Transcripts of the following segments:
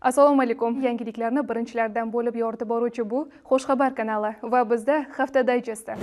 Assalomu alaykum. Yangiliklarni birinchilardan bo'lib yoritib boruvchi bu Xushxabar kanali va bizda hafta dayjesti.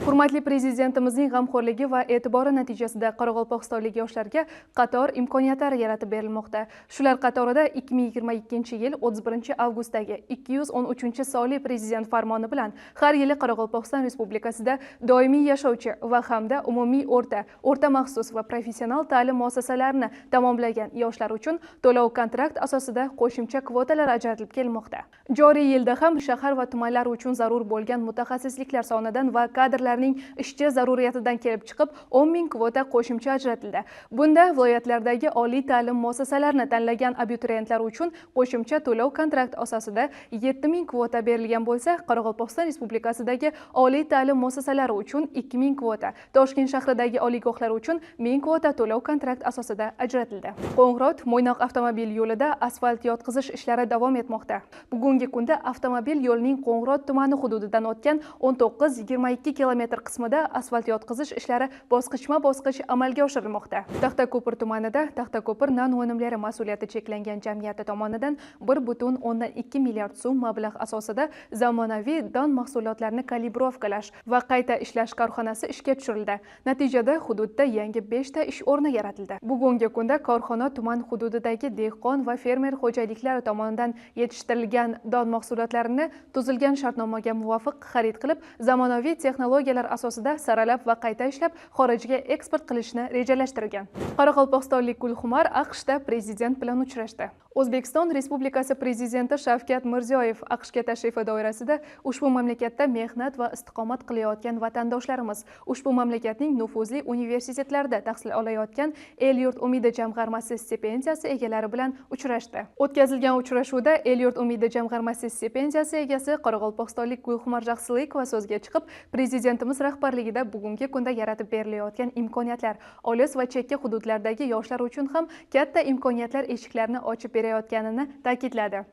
Hurmatli prezidentimizning g'amxo'rligi va e'tibori natijasida qoraqalpog'istonlik yoshlarga qator imkoniyatlar yaratib berilmoqda. Shular qatorida 2022-yil 31-avgustdagi 213-sonli prezident farmoni bilan har yili Qoraqalpog'iston Respublikasida doimiy yashovchi va hamda umumiy o'rta maxsus va professional ta'lim muassasalarini tamomlagan yoshlar uchun to'lov kontrakt asosida qo'shimcha kvotalar ajratilib kelmoqda. Joriy yilda ham shahar va tumanlar uchun zarur bo'lgan mutaxassisliklar sonidan va kadrlarning ishchi zaruriyatidan kelib chiqib 10 ming kvota qo'shimcha ajratildi. Bunda viloyatlardagi oliy ta'lim muassasalarini tanlagan abituriyentlar uchun qo'shimcha to'lov kontrakt asosida 7 ming kvota berilgan bo'lsa, Qoraqalpog'iston Respublikasidagi oliy ta'lim muassasalari uchun 2 ming kvota, Toshkent shahridagi oliygohlar uchun 1000 kvota to'lov kontrakt asosida ajratildi. Qo'ng'irot-Mo'ynoq avtomobil yo'lida asfalt yotqizish ishlari davom etmoqda. Bugungi kunda avtomobil yo'lining Qo'ng'irot tumani hududidan o'tgan 19-22 kilometr qismida asfalt yotqizish ishlari bosqichma-bosqich amalga oshirilmoqda. Taxtako'pir tumanida Taxtako'pir non o'nimlari mas'uliyati cheklangan jamiyati tomonidan 1,2 milliard so'm mablag' asosida zamonaviy don mahsulotlarini kalibrovkalash va qayta ishlash korxonasi ishga tushirildi. Natijada hududda yangi 5 ta ish o'rni yaratildi. Bugungi kunda korxona tuman hududidagi dehqon va fermer xo'jaliklari tomonidan yetishtirilgan don mahsulotlarini tuzilgan shartnomaga muvofiq xarid qilib, zamonaviy texnologiyalar asosida saralab va qayta ishlab xorijga eksport qilishni rejalashtirgan. Qoraqalpog'istonlik Gulxumar AQShda prezident bilan uchrashdi. O'zbekiston Respublikasi prezidenti Shavkat Mirziyoyev AQShga tashrifi doirasida ushbu mamlakatda mehnat va istiqomat qilayotgan vatandoshlarimiz, ushbu mamlakatning nufuzli universitetlarida tahsil olayotgan El-yurt umidi jamg'armasi stipendiyasi egalari bilan uchrashdi. O'tkazilgan uchrashuvda El-yurt umidi jamg'armasi stipendiyasi egasi Qoraqalpog'istonlik Gulxumar Jaxsilikova so'zga chiqib, prezidentimiz rahbarligida bugungi kunda yaratib berilayotgan imkoniyatlar olis va chekka hududlardagi yoshlar uchun ham katta imkoniyatlar eshiklarini ochib berayotganini ta'kidladi.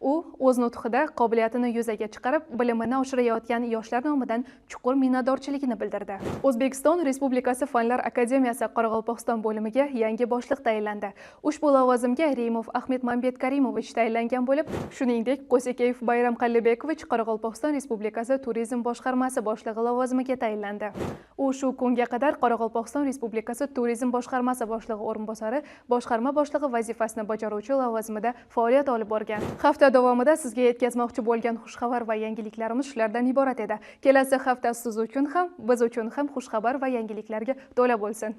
U o'z nutqida qobiliyatini yuzaga chiqarib, bilimini oshirayotgan yoshlar nomidan chuqur minnatdorchiligini bildirdi. O'zbekiston Respublikasi Fanlar akademiyasi Qoraqalpog'iston bo'limiga yangi boshliq tayinlandi. Ushbu lavozimga Rimov Ahmed Mambetkarimovich tayinlangan bo'lib, shuningdek, Qo'sekeyev Bayram Qallibekovich Qoraqalpog'iston Respublikasi Turizm boshqarmasi boshlig'i lavozimiga tayinlandi. U shu kunga qadar Qoraqalpog'iston Respublikasi Turizm boshqarmasi boshlig'i o'rinbosari, boshqarma boshlig'i vazifasini bajaruvchi lavozimida faoliyat olib borgan. Hafta davomida sizga yetkazmoqchi bo'lgan xushxabar va yangiliklarimiz shulardan iborat edi. Kelasi hafta siz uchun ham, biz uchun ham xushxabar va yangiliklarga to'la bo'lsin.